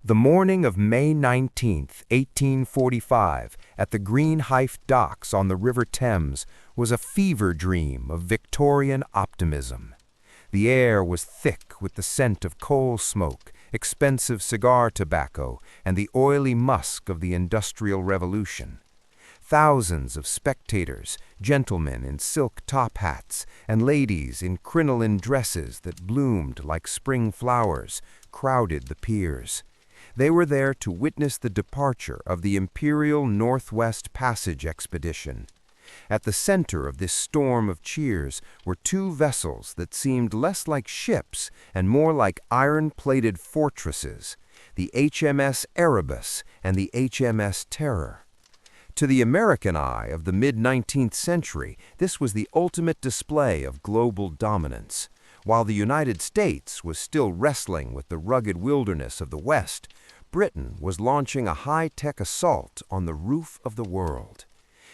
The morning of May 19, 1845, at the Greenhithe docks on the River Thames was a fever dream of Victorian optimism. The air was thick with the scent of coal smoke, expensive cigar tobacco, and the oily musk of the Industrial Revolution. Thousands of spectators, gentlemen in silk top hats, and ladies in crinoline dresses that bloomed like spring flowers, crowded the piers. They were there to witness the departure of the Imperial Northwest Passage Expedition. At the center of this storm of cheers were two vessels that seemed less like ships and more like iron-plated fortresses, the HMS Erebus and the HMS Terror. To the American eye of the mid-19th century, this was the ultimate display of global dominance. While the United States was still wrestling with the rugged wilderness of the West, Britain was launching a high-tech assault on the roof of the world.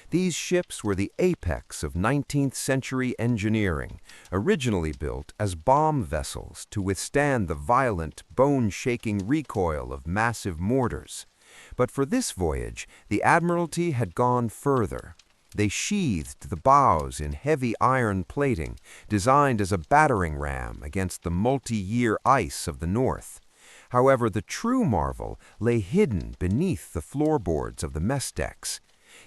These ships were the apex of 19th-century engineering, originally built as bomb vessels to withstand the violent, bone-shaking recoil of massive mortars. But for this voyage, the Admiralty had gone further. They sheathed the bows in heavy iron plating, designed as a battering ram against the multi-year ice of the north. However, the true marvel lay hidden beneath the floorboards of the mess decks.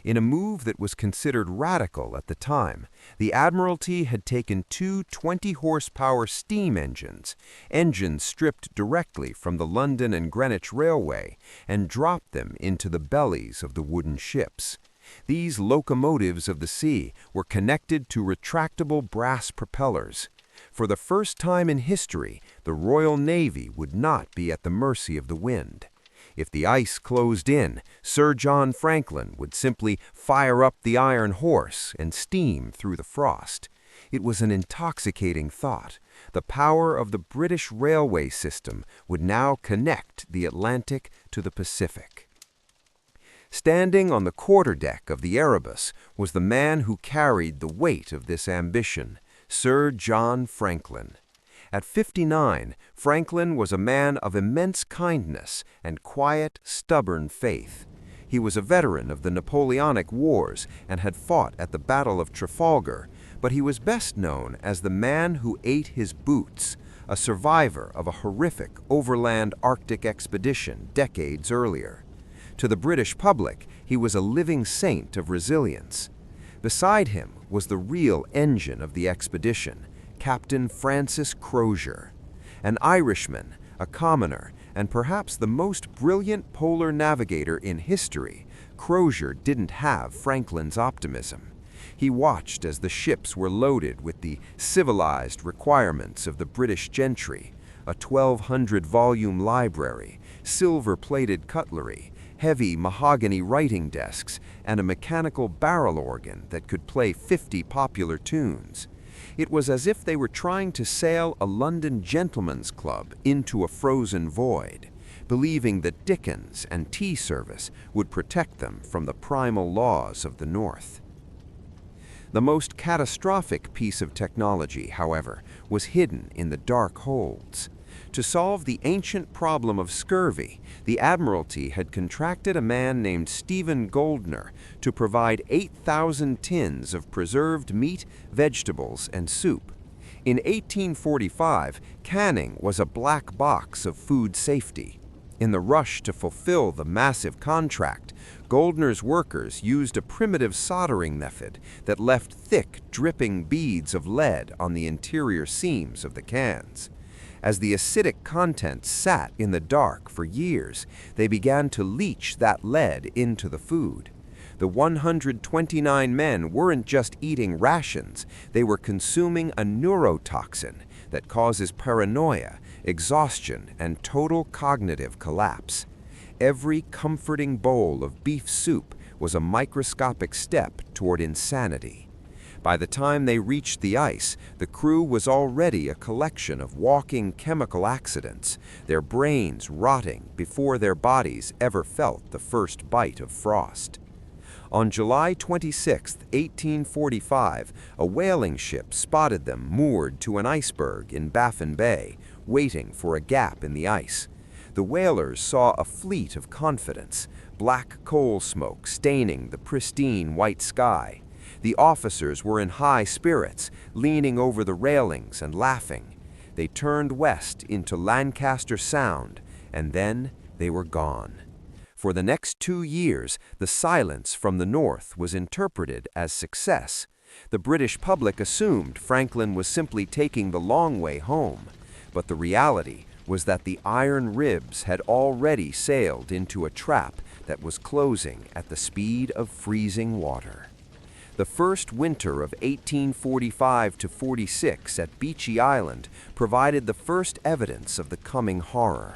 In a move that was considered radical at the time, the Admiralty had taken two 20-horsepower steam engines stripped directly from the London and Greenwich Railway, and dropped them into the bellies of the wooden ships. These locomotives of the sea were connected to retractable brass propellers. For the first time in history, the Royal Navy would not be at the mercy of the wind. If the ice closed in, Sir John Franklin would simply fire up the Iron Horse and steam through the frost. It was an intoxicating thought. The power of the British railway system would now connect the Atlantic to the Pacific. Standing on the quarterdeck of the Erebus was the man who carried the weight of this ambition, Sir John Franklin. At 59, Franklin was a man of immense kindness and quiet, stubborn faith. He was a veteran of the Napoleonic Wars and had fought at the Battle of Trafalgar, but he was best known as the man who ate his boots, a survivor of a horrific overland Arctic expedition decades earlier. To the British public, he was a living saint of resilience. Beside him was the real engine of the expedition, Captain Francis Crozier. An Irishman, a commoner, and perhaps the most brilliant polar navigator in history, Crozier didn't have Franklin's optimism. He watched as the ships were loaded with the civilized requirements of the British gentry, a 1,200-volume library, silver-plated cutlery, heavy mahogany writing desks, and a mechanical barrel organ that could play 50 popular tunes. It was as if they were trying to sail a London gentleman's club into a frozen void, believing that Dickens and tea service would protect them from the primal laws of the North. The most catastrophic piece of technology, however, was hidden in the dark holds. To solve the ancient problem of scurvy, the Admiralty had contracted a man named Stephen Goldner to provide 8,000 tins of preserved meat, vegetables, and soup. In 1845, canning was a black box of food safety. In the rush to fulfill the massive contract, Goldner's workers used a primitive soldering method that left thick, dripping beads of lead on the interior seams of the cans. As the acidic contents sat in the dark for years, they began to leach that lead into the food. The 129 men weren't just eating rations, they were consuming a neurotoxin that causes paranoia, exhaustion, and total cognitive collapse. Every comforting bowl of beef soup was a microscopic step toward insanity. By the time they reached the ice, the crew was already a collection of walking chemical accidents, their brains rotting before their bodies ever felt the first bite of frost. On July 26, 1845, a whaling ship spotted them moored to an iceberg in Baffin Bay, waiting for a gap in the ice. The whalers saw a fleet of confidence, black coal smoke staining the pristine white sky. The officers were in high spirits, leaning over the railings and laughing. They turned west into Lancaster Sound, and then they were gone. For the next 2 years, the silence from the north was interpreted as success. The British public assumed Franklin was simply taking the long way home, but the reality was that the iron ribs had already sailed into a trap that was closing at the speed of freezing water. The first winter of 1845 to 46 at Beechey Island provided the first evidence of the coming horror.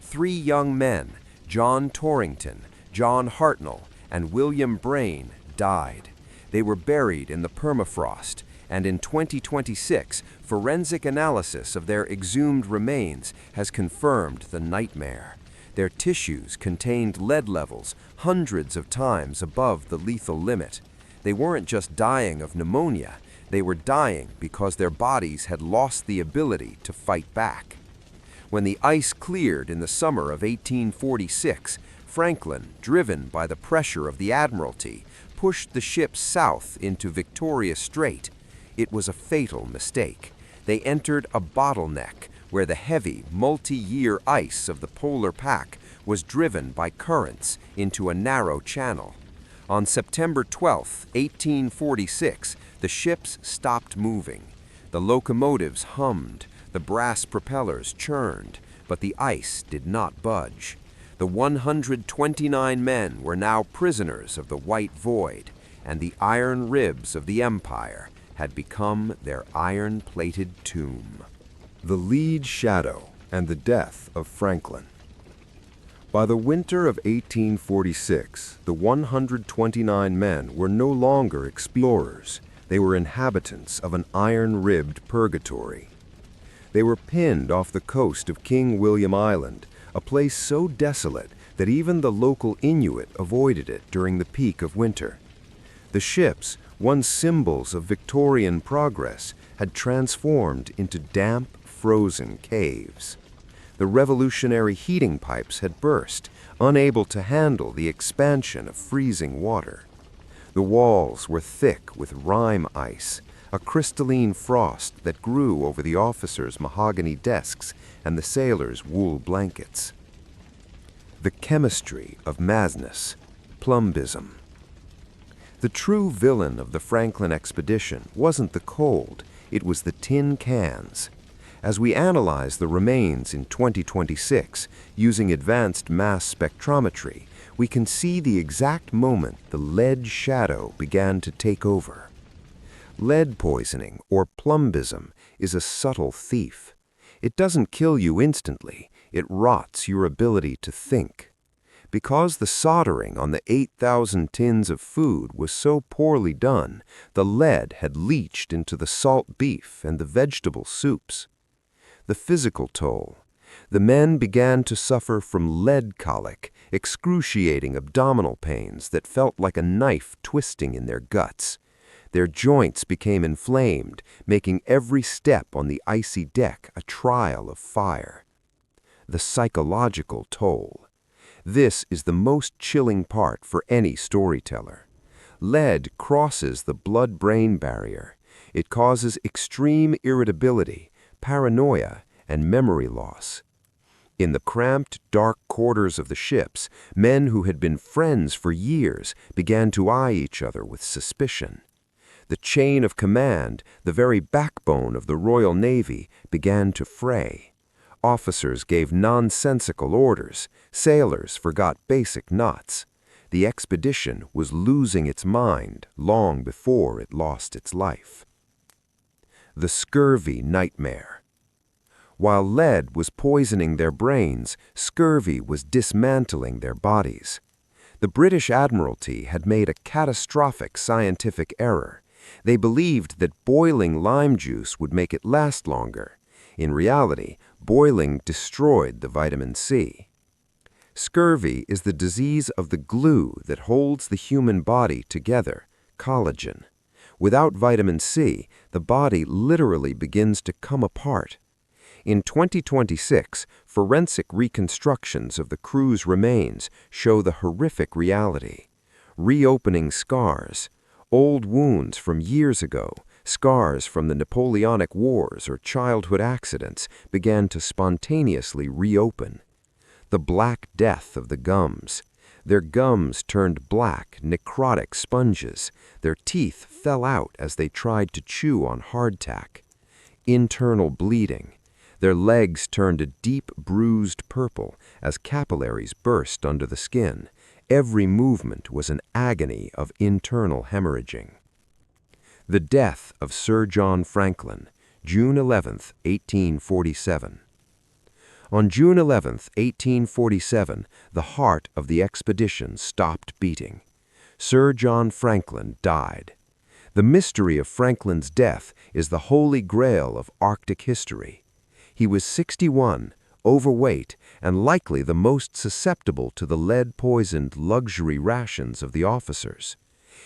3 young men, John Torrington, John Hartnell, and William Brain, died. They were buried in the permafrost, and in 2026, forensic analysis of their exhumed remains has confirmed the nightmare. Their tissues contained lead levels hundreds of times above the lethal limit. They weren't just dying of pneumonia, they were dying because their bodies had lost the ability to fight back. When the ice cleared in the summer of 1846, Franklin, driven by the pressure of the Admiralty, pushed the ship south into Victoria Strait. It was a fatal mistake. They entered a bottleneck where the heavy, multi-year ice of the polar pack was driven by currents into a narrow channel. On September 12, 1846, the ships stopped moving. The locomotives hummed, the brass propellers churned, but the ice did not budge. The 129 men were now prisoners of the white void, and the iron ribs of the Empire had become their iron-plated tomb. The lead shadow and the death of Franklin. By the winter of 1846, the 129 men were no longer explorers. They were inhabitants of an iron-ribbed purgatory. They were pinned off the coast of King William Island, a place so desolate that even the local Inuit avoided it during the peak of winter. The ships, once symbols of Victorian progress, had transformed into damp, frozen caves. The revolutionary heating pipes had burst, unable to handle the expansion of freezing water. The walls were thick with rime ice, a crystalline frost that grew over the officers' mahogany desks and the sailors' wool blankets. The chemistry of madness, plumbism. The true villain of the Franklin expedition wasn't the cold, it was the tin cans. As we analyze the remains in 2026 using advanced mass spectrometry, we can see the exact moment the lead shadow began to take over. Lead poisoning, or plumbism, is a subtle thief. It doesn't kill you instantly, it rots your ability to think. Because the soldering on the 8,000 tins of food was so poorly done, the lead had leached into the salt beef and the vegetable soups. The physical toll. The men began to suffer from lead colic, excruciating abdominal pains that felt like a knife twisting in their guts. Their joints became inflamed, making every step on the icy deck a trial of fire. The psychological toll. This is the most chilling part for any storyteller. Lead crosses the blood-brain barrier. It causes extreme irritability, paranoia, and memory loss. In the cramped, dark quarters of the ships, men who had been friends for years began to eye each other with suspicion. The chain of command, the very backbone of the Royal Navy, began to fray. Officers gave nonsensical orders, sailors forgot basic knots. The expedition was losing its mind long before it lost its life. The scurvy nightmare. While lead was poisoning their brains, scurvy was dismantling their bodies. The British Admiralty had made a catastrophic scientific error. They believed that boiling lime juice would make it last longer. In reality, boiling destroyed the vitamin C. Scurvy is the disease of the glue that holds the human body together, collagen. Without vitamin C, the body literally begins to come apart. In 2026, forensic reconstructions of the crew's remains show the horrific reality. Reopening scars, old wounds from years ago, scars from the Napoleonic Wars or childhood accidents began to spontaneously reopen. The Black Death of the gums. Their gums turned black, necrotic sponges. Their teeth fell out as they tried to chew on hardtack. Internal bleeding. Their legs turned a deep, bruised purple as capillaries burst under the skin. Every movement was an agony of internal hemorrhaging. The death of Sir John Franklin, June 11, 1847. On June 11, 1847, the heart of the expedition stopped beating. Sir John Franklin died. The mystery of Franklin's death is the holy grail of Arctic history. He was 61, overweight, and likely the most susceptible to the lead-poisoned luxury rations of the officers.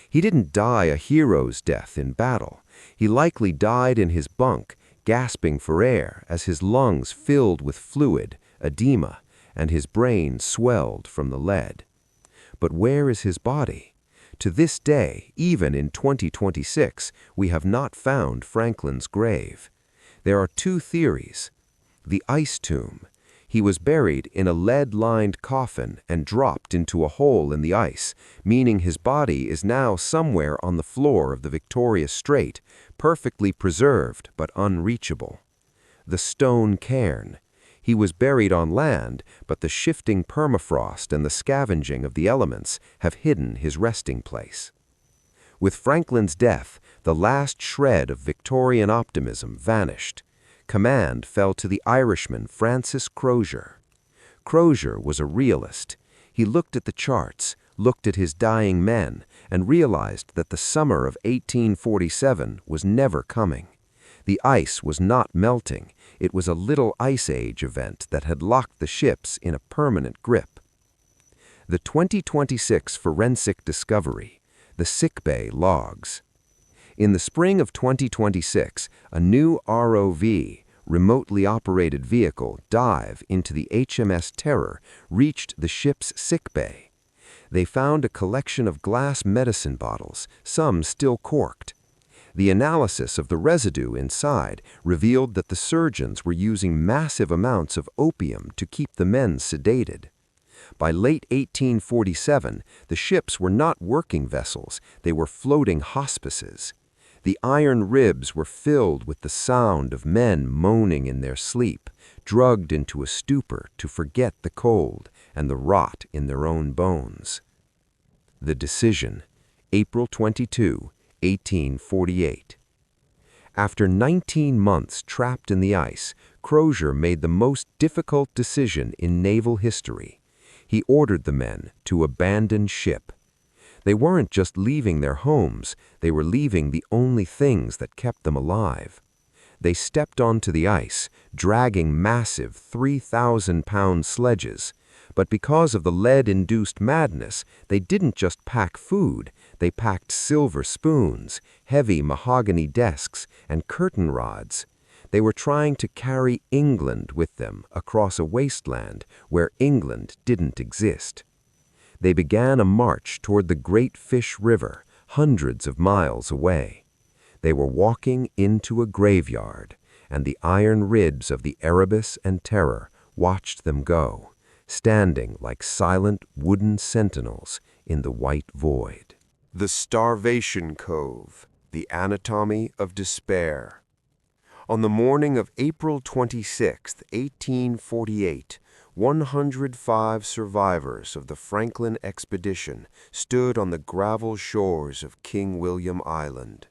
He didn't die a hero's death in battle. He likely died in his bunk, gasping for air as his lungs filled with fluid, edema, and his brain swelled from the lead. But where is his body? To this day, even in 2026, we have not found Franklin's grave. There are two theories. The ice tomb. He was buried in a lead-lined coffin and dropped into a hole in the ice, meaning his body is now somewhere on the floor of the Victoria Strait, perfectly preserved but unreachable. The stone cairn. He was buried on land, but the shifting permafrost and the scavenging of the elements have hidden his resting place. With Franklin's death, the last shred of Victorian optimism vanished. Command fell to the Irishman Francis Crozier. Crozier was a realist. He looked at the charts, looked at his dying men, and realized that the summer of 1847 was never coming. The ice was not melting. It was a little ice age event that had locked the ships in a permanent grip. The 2026 forensic discovery, the sickbay logs. In the spring of 2026, a new ROV, remotely operated vehicle, dive into the HMS Terror reached the ship's sickbay. They found a collection of glass medicine bottles, some still corked. The analysis of the residue inside revealed that the surgeons were using massive amounts of opium to keep the men sedated. By late 1847, the ships were not working vessels, they were floating hospices. The iron ribs were filled with the sound of men moaning in their sleep, drugged into a stupor to forget the cold and the rot in their own bones. The decision, April 22, 1848. After 19 months trapped in the ice, Crozier made the most difficult decision in naval history. He ordered the men to abandon ship. They weren't just leaving their homes, they were leaving the only things that kept them alive. They stepped onto the ice, dragging massive 3,000-pound sledges. But because of the lead-induced madness, they didn't just pack food, they packed silver spoons, heavy mahogany desks, and curtain rods. They were trying to carry England with them across a wasteland where England didn't exist. They began a march toward the Great Fish River, hundreds of miles away. They were walking into a graveyard, and the iron ribs of the Erebus and Terror watched them go, standing like silent wooden sentinels in the white void. The Starvation Cove, the Anatomy of Despair. On the morning of April 26, 1848, 105 survivors of the Franklin expedition stood on the gravel shores of King William Island.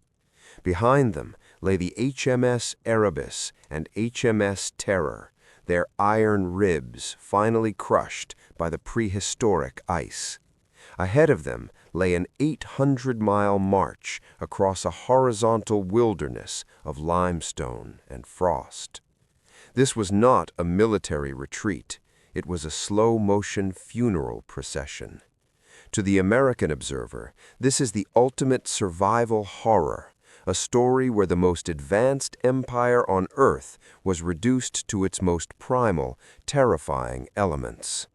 Behind them lay the HMS Erebus and HMS Terror, their iron ribs finally crushed by the prehistoric ice. Ahead of them lay an 800-mile march across a horizontal wilderness of limestone and frost. This was not a military retreat. It was a slow-motion funeral procession. To the American observer, this is the ultimate survival horror, a story where the most advanced empire on Earth was reduced to its most primal, terrifying elements.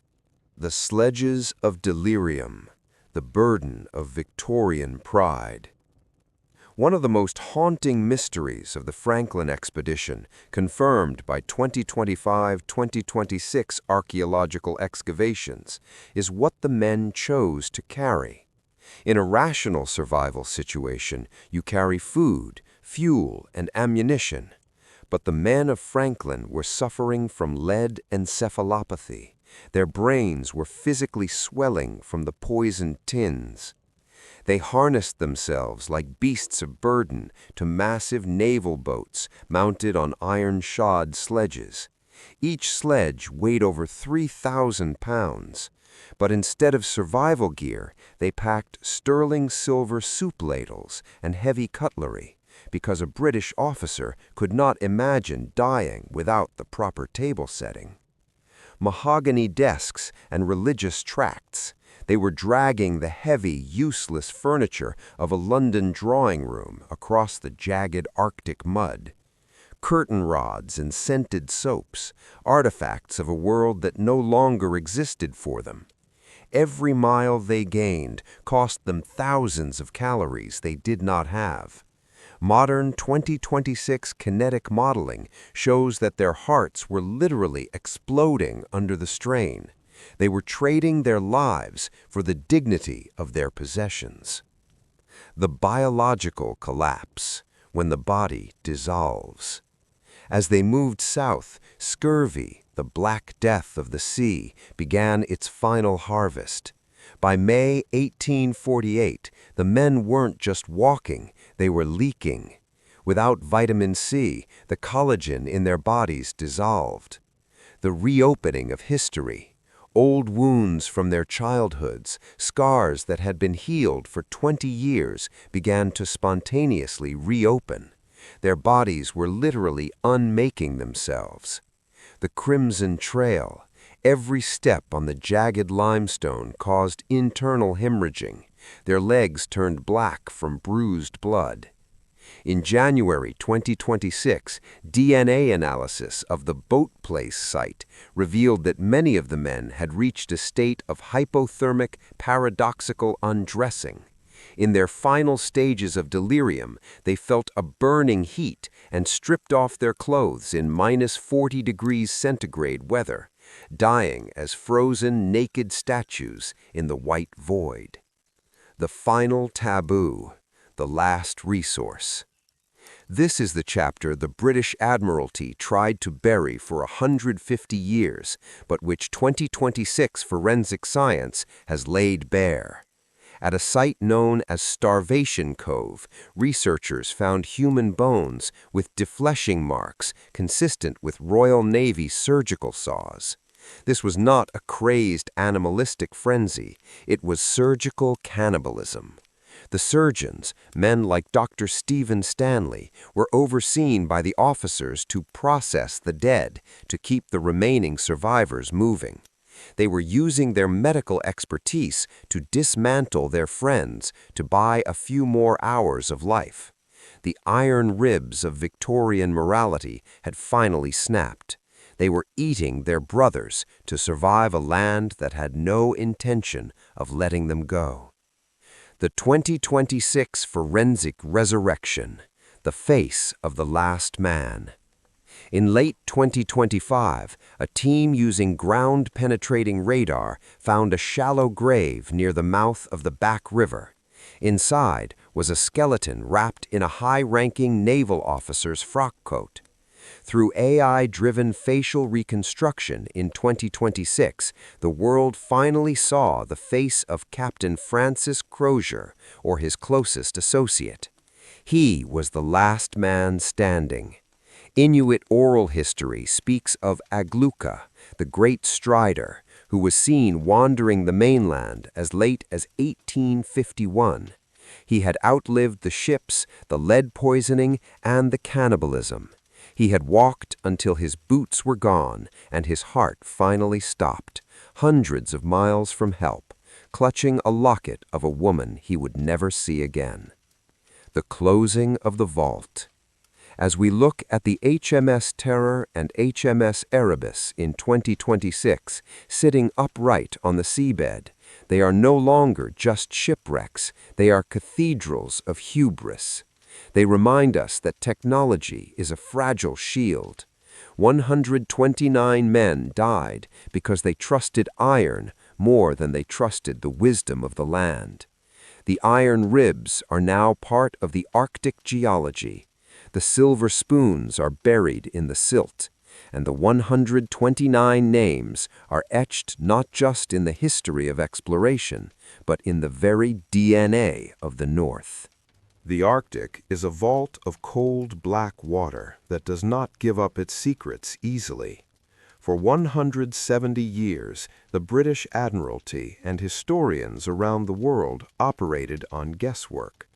The sledges of delirium, the burden of Victorian pride. One of the most haunting mysteries of the Franklin expedition, confirmed by 2025-2026 archaeological excavations, is what the men chose to carry. In a rational survival situation, you carry food, fuel, and ammunition. But the men of Franklin were suffering from lead encephalopathy. Their brains were physically swelling from the poisoned tins. They harnessed themselves like beasts of burden to massive naval boats mounted on iron-shod sledges. Each sledge weighed over 3,000 pounds. But instead of survival gear, they packed sterling silver soup ladles and heavy cutlery, because a British officer could not imagine dying without the proper table setting. Mahogany desks and religious tracts. They were dragging the heavy, useless furniture of a London drawing room across the jagged Arctic mud. Curtain rods and scented soaps, artifacts of a world that no longer existed for them. Every mile they gained cost them thousands of calories they did not have. Modern 2026 kinetic modeling shows that their hearts were literally exploding under the strain. They were trading their lives for the dignity of their possessions. The biological collapse, when the body dissolves. As they moved south, scurvy, the black death of the sea, began its final harvest. By May 1848, the men weren't just walking, they were leaking. Without vitamin C, the collagen in their bodies dissolved. The reopening of history. Old wounds from their childhoods, scars that had been healed for 20 years, began to spontaneously reopen. Their bodies were literally unmaking themselves. The Crimson Trail, every step on the jagged limestone caused internal hemorrhaging. Their legs turned black from bruised blood. In January 2026, DNA analysis of the Boat Place site revealed that many of the men had reached a state of hypothermic paradoxical undressing. In their final stages of delirium, they felt a burning heat and stripped off their clothes in -40 degrees centigrade weather, dying as frozen naked statues in the white void. The final taboo, the last resource. This is the chapter the British Admiralty tried to bury for 150 years, but which 2026 forensic science has laid bare. At a site known as Starvation Cove, researchers found human bones with defleshing marks consistent with Royal Navy surgical saws. This was not a crazed animalistic frenzy, it was surgical cannibalism. The surgeons, men like Dr. Stephen Stanley, were overseen by the officers to process the dead, to keep the remaining survivors moving. They were using their medical expertise to dismantle their friends, to buy a few more hours of life. The iron ribs of Victorian morality had finally snapped. They were eating their brothers to survive a land that had no intention of letting them go. The 2026 Forensic Resurrection, the face of the last man. In late 2025, a team using ground-penetrating radar found a shallow grave near the mouth of the Back River. Inside was a skeleton wrapped in a high-ranking naval officer's frock coat. Through AI-driven facial reconstruction in 2026, the world finally saw the face of Captain Francis Crozier, or his closest associate. He was the last man standing. Inuit oral history speaks of Agluka, the great strider, who was seen wandering the mainland as late as 1851. He had outlived the ships, the lead poisoning, and the cannibalism. He had walked until his boots were gone and his heart finally stopped, hundreds of miles from help, clutching a locket of a woman he would never see again. The closing of the vault. As we look at the HMS Terror and HMS Erebus in 2026, sitting upright on the seabed, they are no longer just shipwrecks, they are cathedrals of hubris. They remind us that technology is a fragile shield. 129 men died because they trusted iron more than they trusted the wisdom of the land. The iron ribs are now part of the Arctic geology. The silver spoons are buried in the silt, and the 129 names are etched not just in the history of exploration, but in the very DNA of the North. The Arctic is a vault of cold black water that does not give up its secrets easily. For 170 years, the British Admiralty and historians around the world operated on guesswork.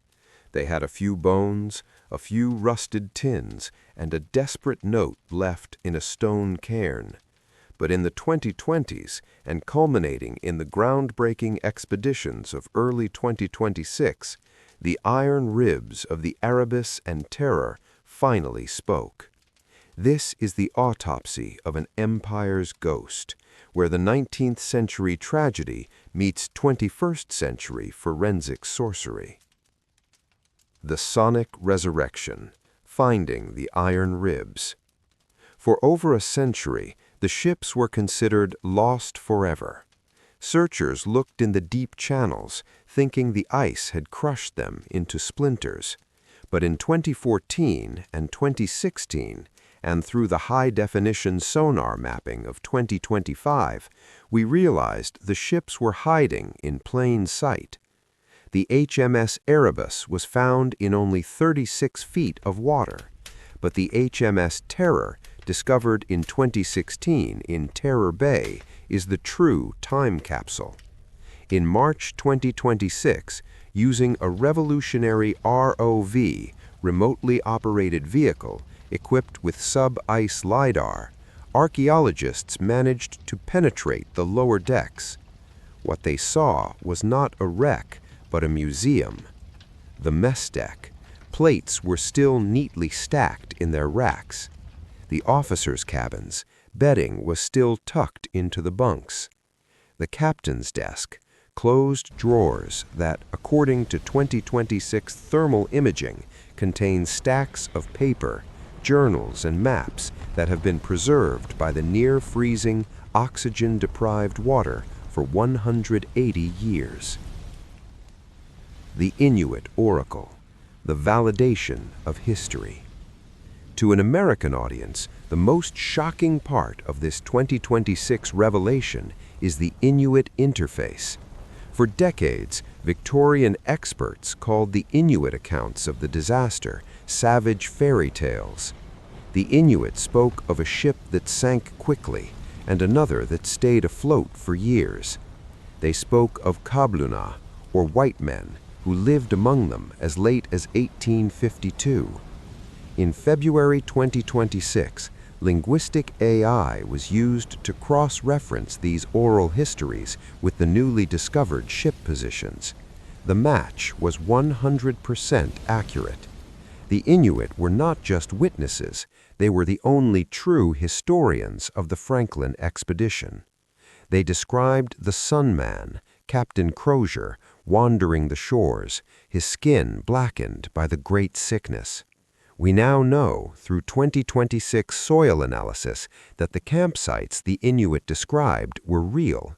They had a few bones, a few rusted tins, and a desperate note left in a stone cairn. But in the 2020s, and culminating in the groundbreaking expeditions of early 2026, the iron ribs of the Erebus and Terror finally spoke. This is the autopsy of an empire's ghost, where the 19th century tragedy meets 21st century forensic sorcery. The Sonic Resurrection, Finding the Iron Ribs. For over a century, the ships were considered lost forever. Searchers looked in the deep channels, thinking the ice had crushed them into splinters. But in 2014 and 2016, and through the high-definition sonar mapping of 2025, we realized the ships were hiding in plain sight. The HMS Erebus was found in only 36 feet of water, but the HMS Terror, discovered in 2016 in Terror Bay, is the true time capsule. In March 2026, using a revolutionary ROV, remotely operated vehicle, equipped with sub-ice LiDAR, archaeologists managed to penetrate the lower decks. What they saw was not a wreck, but a museum. The mess deck. Plates were still neatly stacked in their racks. The officers' cabins. Bedding was still tucked into the bunks. The captain's desk. Closed drawers that, according to 2026 thermal imaging, contain stacks of paper, journals, and maps that have been preserved by the near-freezing, oxygen-deprived water for 180 years. The Inuit Oracle, the validation of history. To an American audience, the most shocking part of this 2026 revelation is the Inuit interface. For decades, Victorian experts called the Inuit accounts of the disaster savage fairy tales. The Inuit spoke of a ship that sank quickly and another that stayed afloat for years. They spoke of kabluna, or white men, who lived among them as late as 1852. In February 2026, linguistic AI was used to cross-reference these oral histories with the newly discovered ship positions. The match was 100% accurate. The Inuit were not just witnesses, they were the only true historians of the Franklin expedition. They described the Sun Man, Captain Crozier, wandering the shores, his skin blackened by the Great Sickness. We now know, through 2026 soil analysis, that the campsites the Inuit described were real.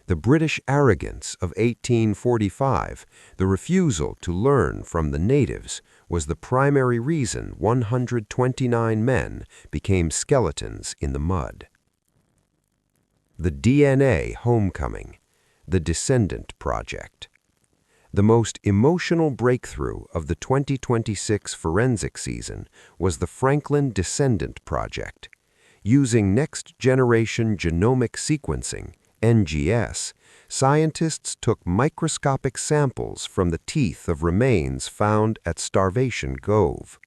The British arrogance of 1845, the refusal to learn from the natives, was the primary reason 129 men became skeletons in the mud. The DNA Homecoming, the Descendant Project. The most emotional breakthrough of the 2026 forensic season was the Franklin Descendant Project. Using next-generation genomic sequencing, NGS, scientists took microscopic samples from the teeth of remains found at Starvation Cove.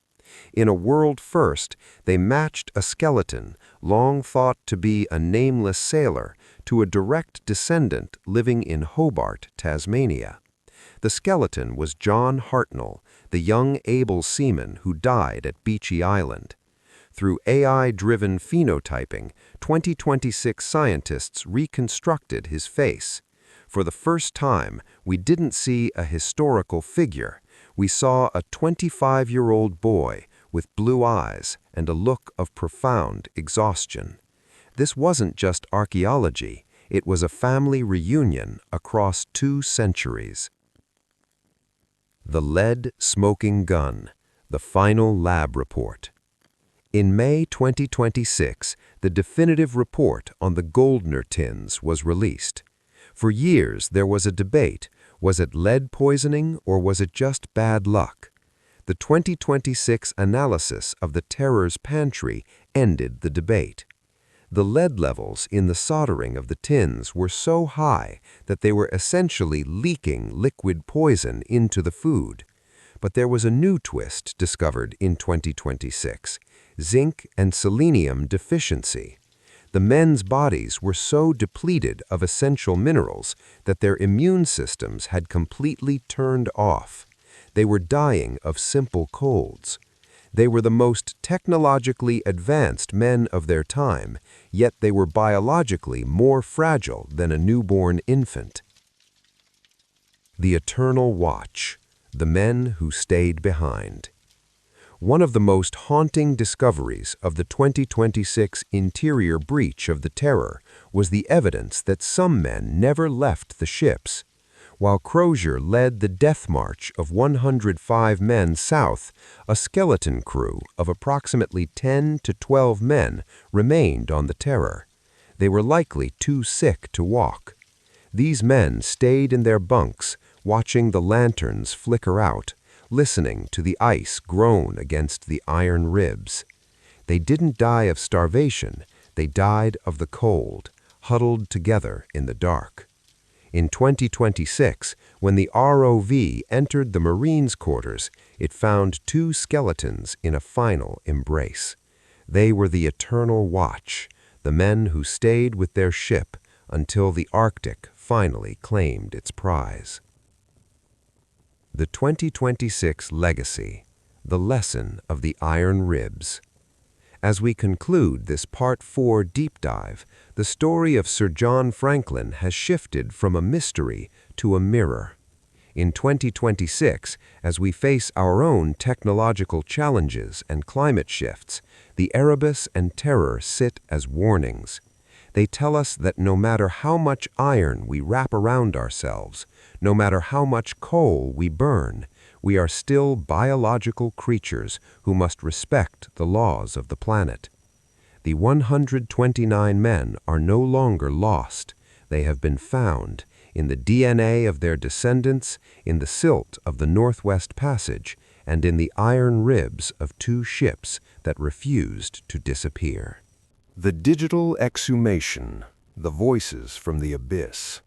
In a world first, they matched a skeleton, long thought to be a nameless sailor, to a direct descendant living in Hobart, Tasmania. The skeleton was John Hartnell, the young able seaman who died at Beechey Island. Through AI-driven phenotyping, 2026 scientists reconstructed his face. For the first time, we didn't see a historical figure. We saw a 25-year-old boy with blue eyes and a look of profound exhaustion. This wasn't just archaeology, it was a family reunion across 2 centuries. The lead smoking gun, the final lab report. In May 2026, the definitive report on the Goldner tins was released. For years, there was a debate. Was it lead poisoning or was it just bad luck? The 2026 analysis of the Terror's pantry ended the debate. The lead levels in the soldering of the tins were so high that they were essentially leaking liquid poison into the food. But there was a new twist discovered in 2026, zinc and selenium deficiency. The men's bodies were so depleted of essential minerals that their immune systems had completely turned off. They were dying of simple colds. They were the most technologically advanced men of their time, yet they were biologically more fragile than a newborn infant. The Eternal Watch, the men who stayed behind. One of the most haunting discoveries of the 2026 interior breach of the Terror was the evidence that some men never left the ships. While Crozier led the death march of 105 men south, a skeleton crew of approximately 10 to 12 men remained on the Terror. They were likely too sick to walk. These men stayed in their bunks, watching the lanterns flicker out, listening to the ice groan against the iron ribs. They didn't die of starvation, they died of the cold, huddled together in the dark. In 2026, when the ROV entered the Marines' quarters, it found 2 skeletons in a final embrace. They were the Eternal Watch, the men who stayed with their ship until the Arctic finally claimed its prize. The 2026 Legacy, the Lesson of the Iron Ribs. As we conclude this Part 4 deep dive, the story of Sir John Franklin has shifted from a mystery to a mirror. In 2026, as we face our own technological challenges and climate shifts, the Erebus and Terror sit as warnings. They tell us that no matter how much iron we wrap around ourselves, no matter how much coal we burn, we are still biological creatures who must respect the laws of the planet. The 129 men are no longer lost. They have been found in the DNA of their descendants, in the silt of the Northwest Passage, and in the iron ribs of 2 ships that refused to disappear. The digital exhumation, the voices from the abyss.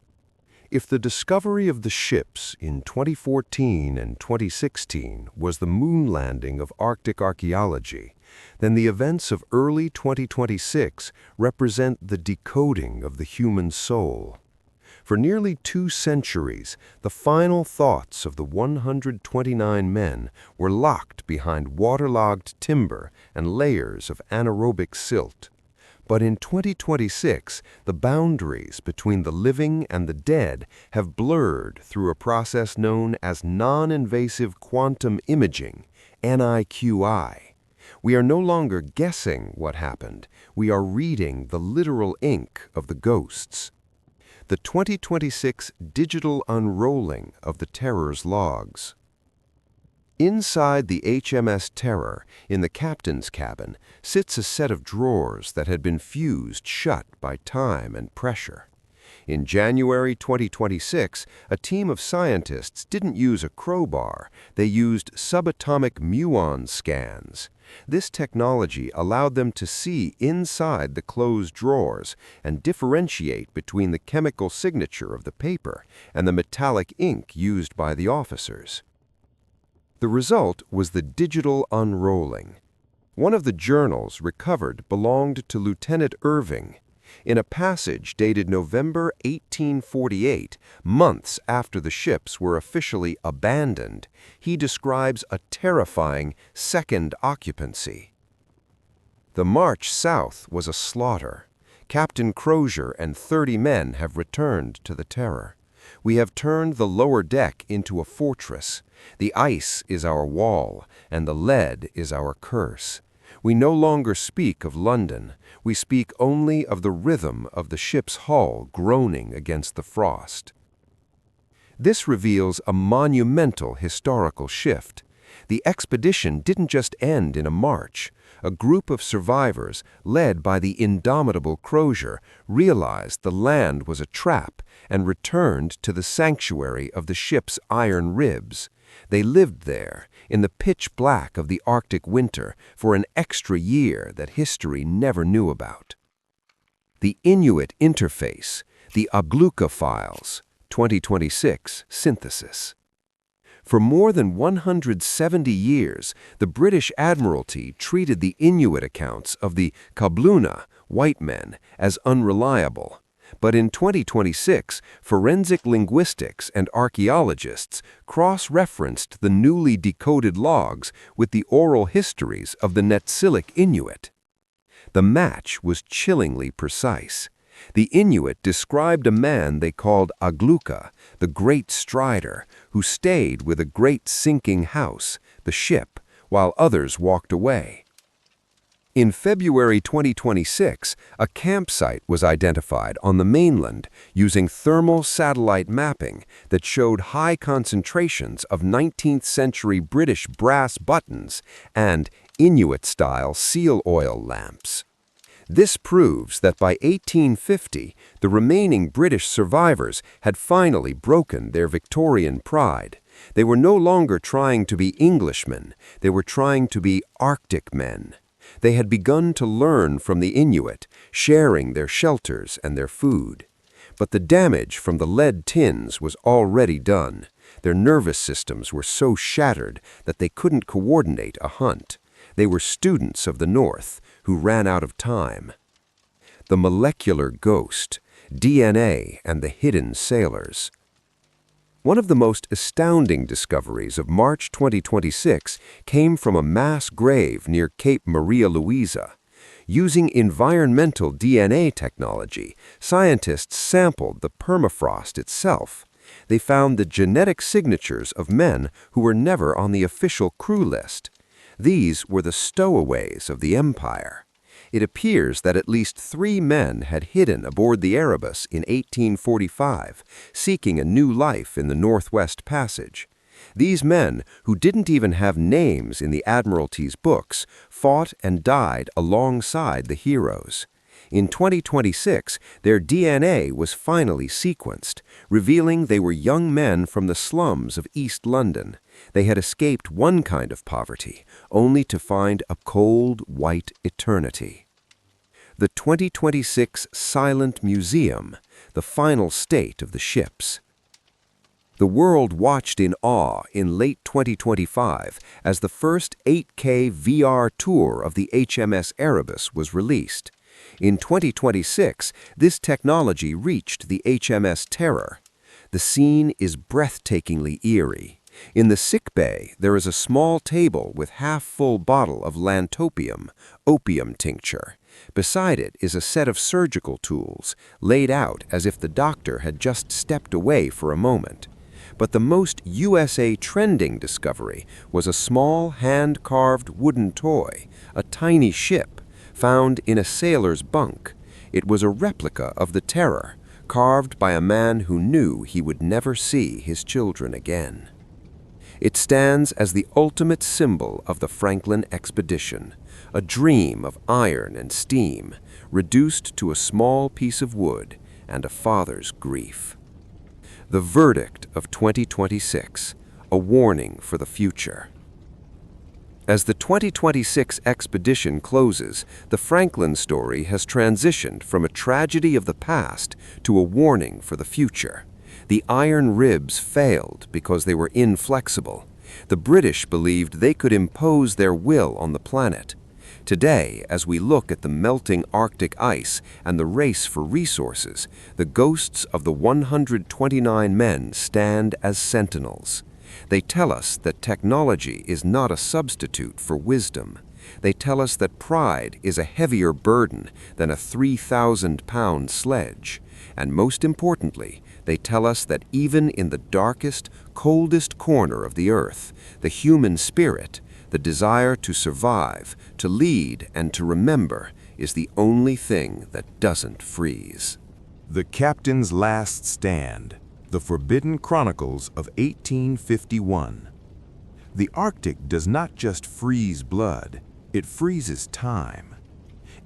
If the discovery of the ships in 2014 and 2016 was the moon landing of Arctic archaeology, then the events of early 2026 represent the decoding of the human soul. For nearly 2 centuries, the final thoughts of the 129 men were locked behind waterlogged timber and layers of anaerobic silt. But in 2026, the boundaries between the living and the dead have blurred through a process known as non-invasive quantum imaging, NIQI. We are no longer guessing what happened, we are reading the literal ink of the ghosts. The 2026 digital unrolling of the Terror's logs. Inside the HMS Terror, in the captain's cabin, sits a set of drawers that had been fused shut by time and pressure. In January 2026, a team of scientists didn't use a crowbar, they used subatomic muon scans. This technology allowed them to see inside the closed drawers and differentiate between the chemical signature of the paper and the metallic ink used by the officers. The result was the digital unrolling. One of the journals recovered belonged to Lieutenant Irving. In a passage dated November 1848, months after the ships were officially abandoned, he describes a terrifying second occupancy. The march south was a slaughter. Captain Crozier and 30 men have returned to the Terror. We have turned the lower deck into a fortress. The ice is our wall, and the lead is our curse. We no longer speak of London. We speak only of the rhythm of the ship's hull groaning against the frost. This reveals a monumental historical shift. The expedition didn't just end in a march. A group of survivors, led by the indomitable Crozier, realized the land was a trap and returned to the sanctuary of the ship's iron ribs. They lived there, in the pitch black of the Arctic winter, for an extra year that history never knew about. The Inuit interface, the Agluka files, 2026 synthesis. For more than 170 years, the British Admiralty treated the Inuit accounts of the Kabluna, white men, as unreliable. But in 2026, forensic linguistics and archaeologists cross-referenced the newly decoded logs with the oral histories of the Netsilik Inuit. The match was chillingly precise. The Inuit described a man they called Agluka, the great strider, who stayed with a great sinking house, the ship, while others walked away. In February 2026, a campsite was identified on the mainland using thermal satellite mapping that showed high concentrations of 19th-century British brass buttons and Inuit-style seal oil lamps. This proves that by 1850, the remaining British survivors had finally broken their Victorian pride. They were no longer trying to be Englishmen, they were trying to be Arctic men. They had begun to learn from the Inuit, sharing their shelters and their food. But the damage from the lead tins was already done. Their nervous systems were so shattered that they couldn't coordinate a hunt. They were students of the North who ran out of time. The molecular ghost, DNA and the hidden sailors. One of the most astounding discoveries of March 2026 came from a mass grave near Cape Maria Luisa. Using environmental DNA technology, scientists sampled the permafrost itself. They found the genetic signatures of men who were never on the official crew list. These were the stowaways of the Empire. It appears that at least 3 men had hidden aboard the Erebus in 1845, seeking a new life in the Northwest Passage. These men, who didn't even have names in the Admiralty's books, fought and died alongside the heroes. In 2026, their DNA was finally sequenced, revealing they were young men from the slums of East London. They had escaped one kind of poverty, only to find a cold, white eternity. The 2026 Silent Museum, the final state of the ships. The world watched in awe in late 2025 as the first 8K VR tour of the HMS Erebus was released. In 2026, this technology reached the HMS Terror. The scene is breathtakingly eerie. In the sickbay, there is a small table with half-full bottle of lantopium, opium tincture. Beside it is a set of surgical tools, laid out as if the doctor had just stepped away for a moment. But the most USA trending discovery was a small hand-carved wooden toy, a tiny ship, found in a sailor's bunk. It was a replica of the Terror, carved by a man who knew he would never see his children again. It stands as the ultimate symbol of the Franklin expedition, a dream of iron and steam, reduced to a small piece of wood and a father's grief. The verdict of 2026, a warning for the future. As the 2026 expedition closes, the Franklin story has transitioned from a tragedy of the past to a warning for the future. The iron ribs failed because they were inflexible. The British believed they could impose their will on the planet. Today, as we look at the melting Arctic ice and the race for resources, the ghosts of the 129 men stand as sentinels. They tell us that technology is not a substitute for wisdom. They tell us that pride is a heavier burden than a 3,000-pound sledge. And most importantly, they tell us that even in the darkest, coldest corner of the earth, the human spirit, the desire to survive, to lead, and to remember, is the only thing that doesn't freeze. The Captain's Last Stand, The Forbidden Chronicles of 1851. The Arctic does not just freeze blood, it freezes time.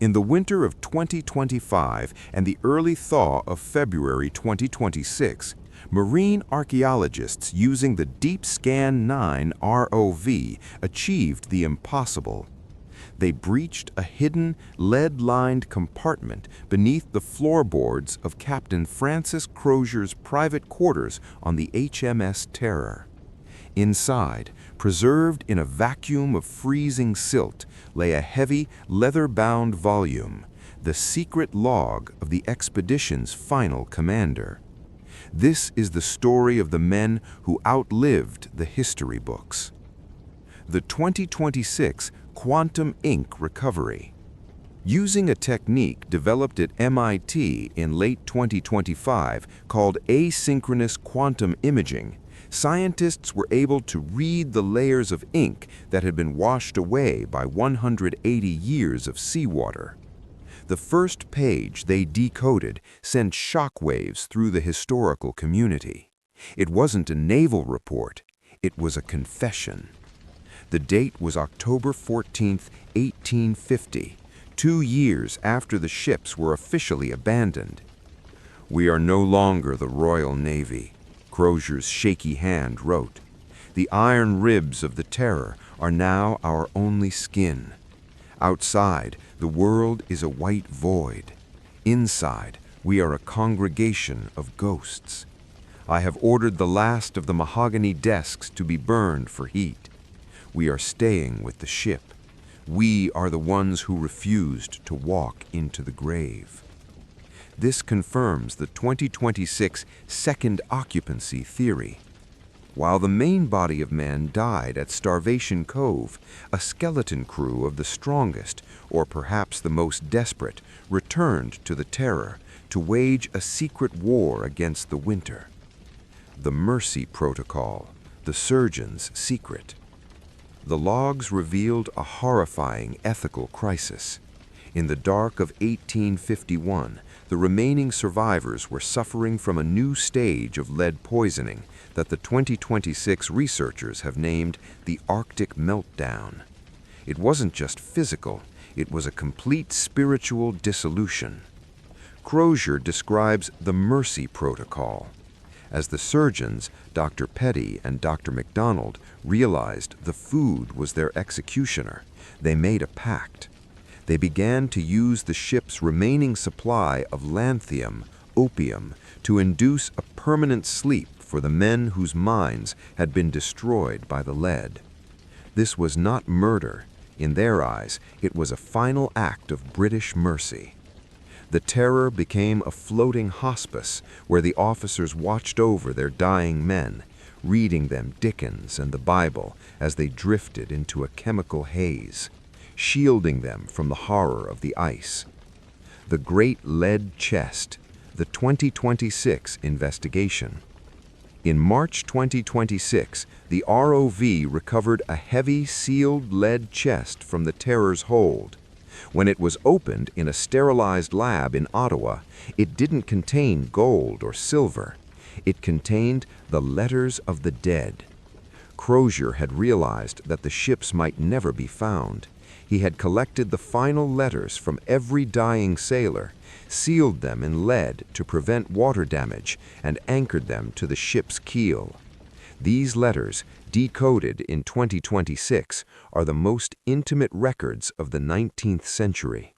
In the winter of 2025 and the early thaw of February 2026, marine archaeologists using the Deep Scan 9 ROV achieved the impossible. They breached a hidden, lead-lined compartment beneath the floorboards of Captain Francis Crozier's private quarters on the HMS Terror. Inside, preserved in a vacuum of freezing silt, lay a heavy, leather-bound volume, the secret log of the expedition's final commander. This is the story of the men who outlived the history books. The 2026 Quantum Ink Recovery. Using a technique developed at MIT in late 2025 called asynchronous quantum imaging, scientists were able to read the layers of ink that had been washed away by 180 years of seawater. The first page they decoded sent shockwaves through the historical community. It wasn't a naval report, it was a confession. The date was October 14, 1850, 2 years after the ships were officially abandoned. "We are no longer the Royal Navy," Crozier's shaky hand wrote. "The iron ribs of the Terror are now our only skin. Outside, the world is a white void. Inside, we are a congregation of ghosts. I have ordered the last of the mahogany desks to be burned for heat. We are staying with the ship. We are the ones who refused to walk into the grave." This confirms the 2026 second occupancy theory. While the main body of men died at Starvation Cove, a skeleton crew of the strongest, or perhaps the most desperate, returned to the Terror to wage a secret war against the winter. The Mercy Protocol, the surgeon's secret. The logs revealed a horrifying ethical crisis. In the dark of 1851, the remaining survivors were suffering from a new stage of lead poisoning that the 2026 researchers have named the Arctic Meltdown. It wasn't just physical, it was a complete spiritual dissolution. Crozier describes the Mercy Protocol. As the surgeons, Dr. Petty and Dr. MacDonald, realized the food was their executioner, they made a pact. They began to use the ship's remaining supply of lanthanum, opium, to induce a permanent sleep for the men whose minds had been destroyed by the lead. This was not murder. In their eyes, it was a final act of British mercy. The Terror became a floating hospice where the officers watched over their dying men, reading them Dickens and the Bible as they drifted into a chemical haze, shielding them from the horror of the ice. The Great Lead Chest, the 2026 investigation. In March 2026, the ROV recovered a heavy sealed lead chest from the Terror's hold. When it was opened in a sterilized lab in Ottawa, it didn't contain gold or silver. It contained the letters of the dead. Crozier had realized that the ships might never be found. He had collected the final letters from every dying sailor, sealed them in lead to prevent water damage, and anchored them to the ship's keel. These letters, decoded in 2026, are the most intimate records of the 19th century.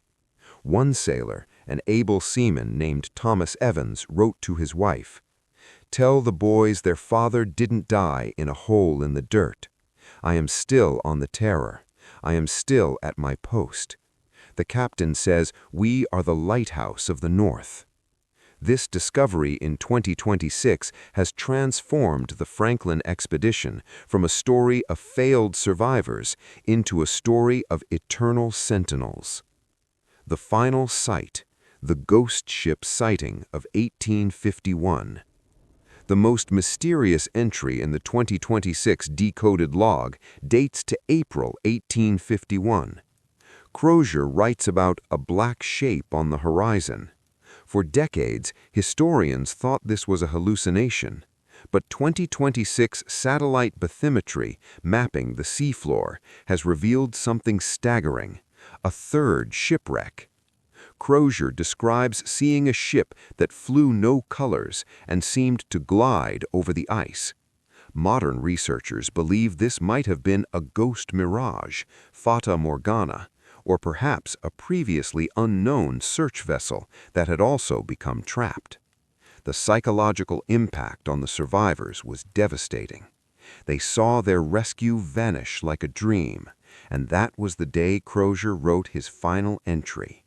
One sailor, an able seaman named Thomas Evans, wrote to his wife, "Tell the boys their father didn't die in a hole in the dirt. I am still on the Terror. I am still at my post. The captain says we are the lighthouse of the North. This discovery in 2026 has transformed the Franklin expedition from a story of failed survivors into a story of eternal sentinels. The final site, the ghost ship sighting of 1851. The most mysterious entry in the 2026 decoded log dates to April 1851. Crozier writes about a black shape on the horizon. For decades, historians thought this was a hallucination, but 2026 satellite bathymetry mapping the seafloor has revealed something staggering: a third shipwreck. Crozier describes seeing a ship that flew no colors and seemed to glide over the ice. Modern researchers believe this might have been a ghost mirage, fata morgana, or perhaps a previously unknown search vessel that had also become trapped. The psychological impact on the survivors was devastating. They saw their rescue vanish like a dream, and that was the day Crozier wrote his final entry.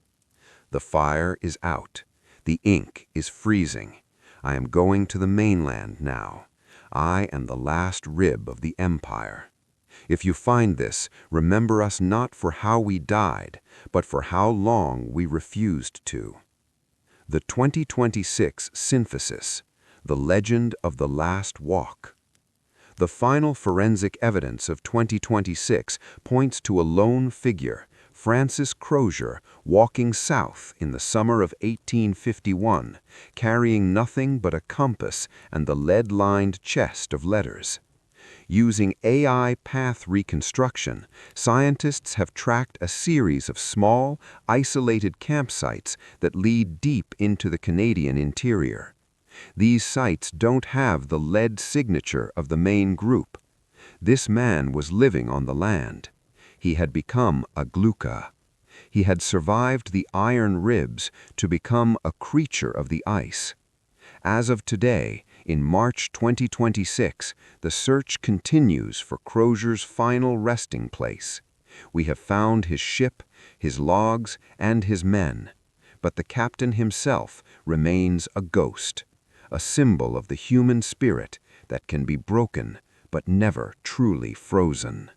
The fire is out. The ink is freezing. I am going to the mainland now. I am the last rib of the empire. If you find this, remember us not for how we died, but for how long we refused to. The 2026 Synthesis, The Legend of the Last Walk. The final forensic evidence of 2026 points to a lone figure, Francis Crozier, walking south in the summer of 1851, carrying nothing but a compass and the lead-lined chest of letters. Using AI path reconstruction, scientists have tracked a series of small, isolated campsites that lead deep into the Canadian interior. These sites don't have the lead signature of the main group. This man was living on the land. He had become a gluka. He had survived the iron ribs to become a creature of the ice. As of today, in March 2026, the search continues for Crozier's final resting place. We have found his ship, his logs, and his men. But the captain himself remains a ghost, a symbol of the human spirit that can be broken but never truly frozen.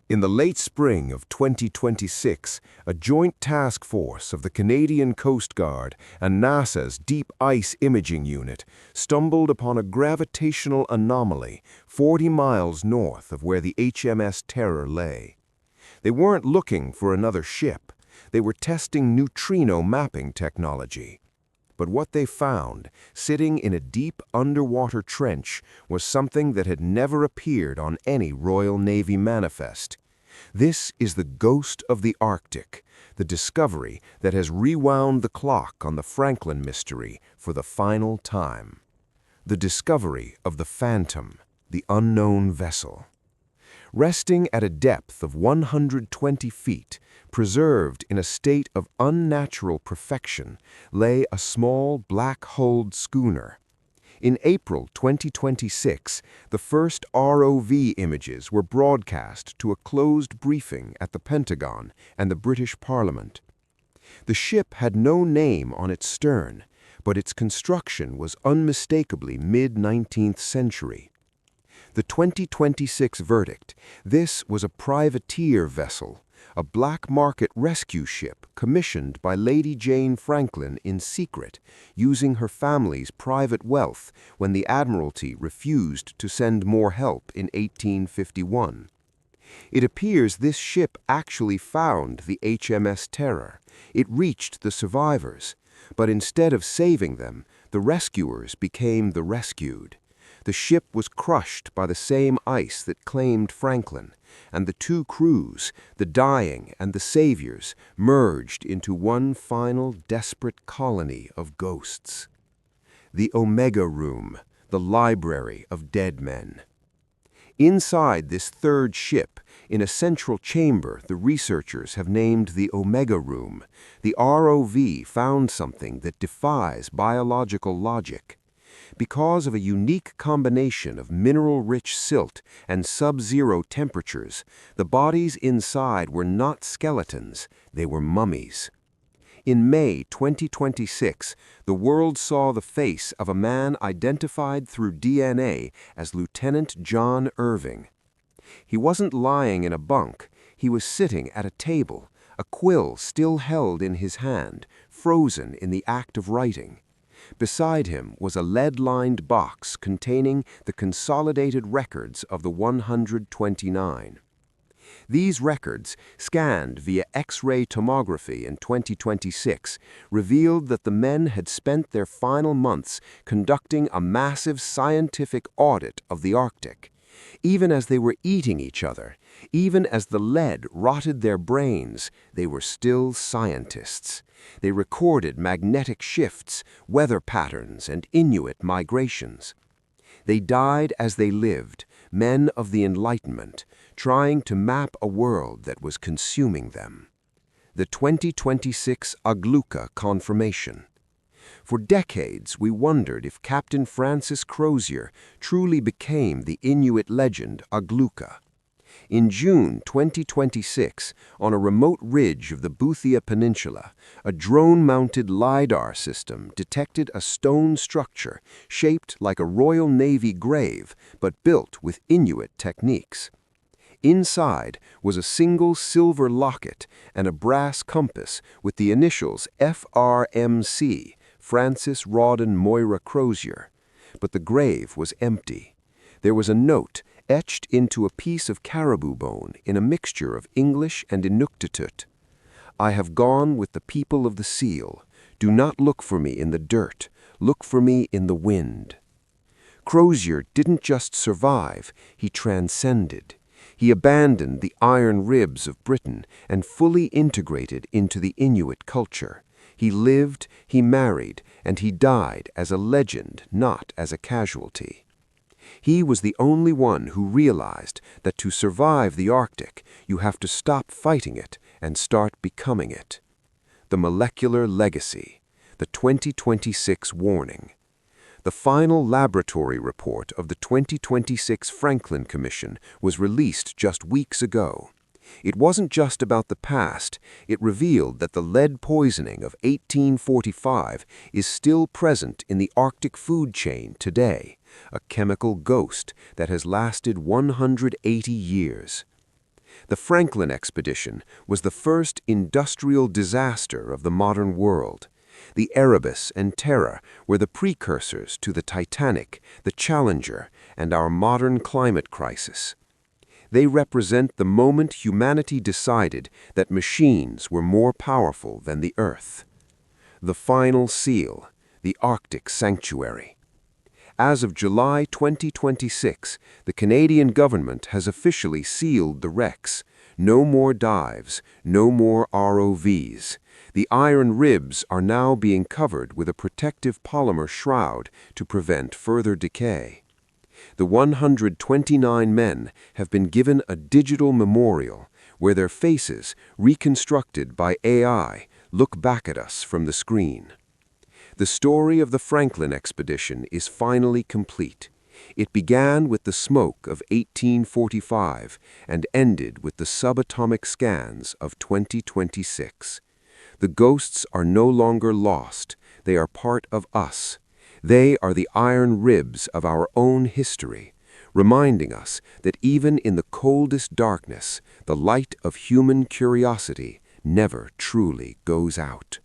In the late spring of 2026, a joint task force of the Canadian Coast Guard and NASA's Deep Ice Imaging Unit stumbled upon a gravitational anomaly 40 miles north of where the HMS Terror lay. They weren't looking for another ship. They were testing neutrino mapping technology. But what they found, sitting in a deep underwater trench, was something that had never appeared on any Royal Navy manifest. This is the ghost of the Arctic, the discovery that has rewound the clock on the Franklin mystery for the final time. The discovery of the Phantom, the unknown vessel. Resting at a depth of 120 feet, preserved in a state of unnatural perfection, lay a small black-hulled schooner. In April 2026, the first ROV images were broadcast to a closed briefing at the Pentagon and the British Parliament. The ship had no name on its stern, but its construction was unmistakably mid-19th century. The 2026 verdict: this was a privateer vessel, a black market rescue ship commissioned by Lady Jane Franklin in secret, using her family's private wealth when the Admiralty refused to send more help in 1851. It appears this ship actually found the HMS Terror. It reached the survivors, but instead of saving them, the rescuers became the rescued. The ship was crushed by the same ice that claimed Franklin, and the two crews, the dying and the saviors, merged into one final desperate colony of ghosts. The Omega Room, the library of dead men. Inside this third ship, in a central chamber the researchers have named the Omega Room, the ROV found something that defies biological logic. Because of a unique combination of mineral-rich silt and sub-zero temperatures, the bodies inside were not skeletons, they were mummies. In May 2026, the world saw the face of a man identified through DNA as Lieutenant John Irving. He wasn't lying in a bunk, he was sitting at a table, a quill still held in his hand, frozen in the act of writing. Beside him was a lead-lined box containing the consolidated records of the 129. These records, scanned via X-ray tomography in 2026, revealed that the men had spent their final months conducting a massive scientific audit of the Arctic. Even as they were eating each other, even as the lead rotted their brains, they were still scientists. They recorded magnetic shifts, weather patterns, and Inuit migrations. They died as they lived, men of the Enlightenment, trying to map a world that was consuming them. The 2026 Agluka confirmation. For decades, we wondered if Captain Francis Crozier truly became the Inuit legend Agluka. In June 2026, on a remote ridge of the Boothia Peninsula, a drone-mounted LiDAR system detected a stone structure shaped like a Royal Navy grave but built with Inuit techniques. Inside was a single silver locket and a brass compass with the initials FRMC, Francis Rawdon Moira Crozier. But the grave was empty. There was a note etched into a piece of caribou bone in a mixture of English and Inuktitut. "I have gone with the people of the seal. Do not look for me in the dirt. Look for me in the wind." Crozier didn't just survive, he transcended. He abandoned the iron ribs of Britain and fully integrated into the Inuit culture. He lived, he married, and he died as a legend, not as a casualty. He was the only one who realized that to survive the Arctic, you have to stop fighting it and start becoming it. The molecular legacy, the 2026 warning. The final laboratory report of the 2026 Franklin Commission was released just weeks ago. It wasn't just about the past, it revealed that the lead poisoning of 1845 is still present in the Arctic food chain today, a chemical ghost that has lasted 180 years. The Franklin expedition was the first industrial disaster of the modern world. The Erebus and Terra were the precursors to the Titanic, the Challenger, and our modern climate crisis. They represent the moment humanity decided that machines were more powerful than the Earth. The final seal, the Arctic Sanctuary. As of July 2026, the Canadian government has officially sealed the wrecks. No more dives, no more ROVs. The iron ribs are now being covered with a protective polymer shroud to prevent further decay. The 129 men have been given a digital memorial where their faces, reconstructed by AI, look back at us from the screen. The story of the Franklin expedition is finally complete. It began with the smoke of 1845 and ended with the subatomic scans of 2026. The ghosts are no longer lost. They are part of us. They are the iron ribs of our own history, reminding us that even in the coldest darkness, the light of human curiosity never truly goes out.